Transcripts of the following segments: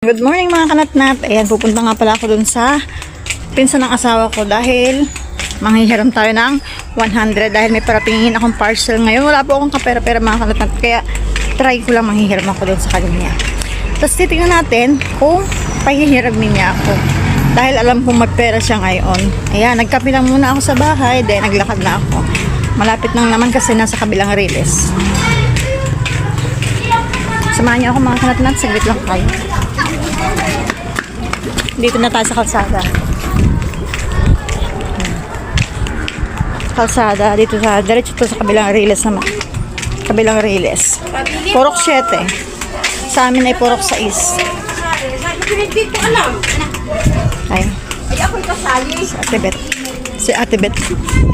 Good morning mga kanatnat. Ayan, pupunta nga pala ako dun sa pinsan ng asawa ko dahil manghihiram tayo ng 100 dahil may paratingin akong parcel ngayon. Wala po akong kapera-pera mga kanatnat, kaya try ko lang manghihiram ako dun sa kanya. Tapos titignan natin kung pahihiramin niya ako dahil alam kong magpera siya ngayon. Ayan, nagkape lang muna ako sa bahay, then naglakad na ako. Malapit lang naman kasi nasa kabilang riles. Samahan niyo ako mga kanatnat, saglit lang kayo. Dito na tayo sa kalsada. Kalsada, dito sa diretso to sa kabilang riles naman. Kabilang riles. Purok 7. Sa amin ay purok 6. Ay. Si Ate Bet. Si Ate Bet.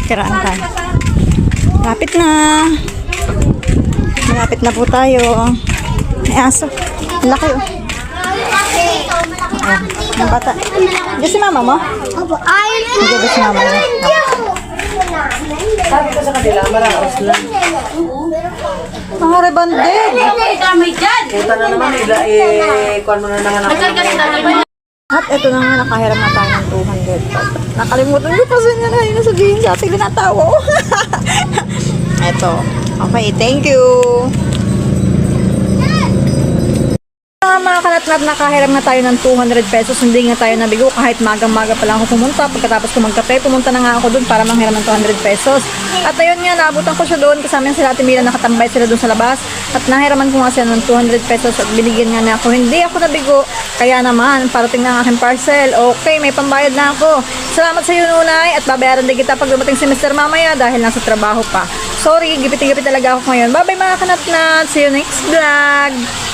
Kiraan tayo. Malapit na. Malapit na po tayo. May aso. Laki oh. Ang bata. Diyan si mama mo? Opo. Ay, Diyan si mama mo. Sabi ko sa kanila, maraos lang. Ang rebanded. Puta na naman nila, kuhan mo na nanganak. At ito na nga, nakahiram na tayo ng 200. Nakalimutan ko kasi niya na yun sabihin sa ating ginatawa ko. Ito. Okay, thank you. Mga kanatnat, nakahiram na tayo ng 200 pesos. Hindi nga tayo nabigo kahit magang-maga pa lang ako pumunta. Pagkatapos ko magkape, pumunta na nga ako doon para manghiram ng 200 pesos. At ayun nga, naabutan ko siya doon. Kasama sila Ate Mila, nakatambay sila doon sa labas. At nahiraman ko nga siya ng 200 pesos at binigyan nga niya ako. Hindi ako nabigo. Kaya naman, parating na ang aking parcel. Okay, may pambayad na ako. Salamat sa iyo, Nunay. At babayaran din kita pag dumating si Mr. mamaya dahil nasa trabaho pa. Sorry, gipit-gipit talaga ako ngayon. Bye-bye mga kanatnat. See you next vlog.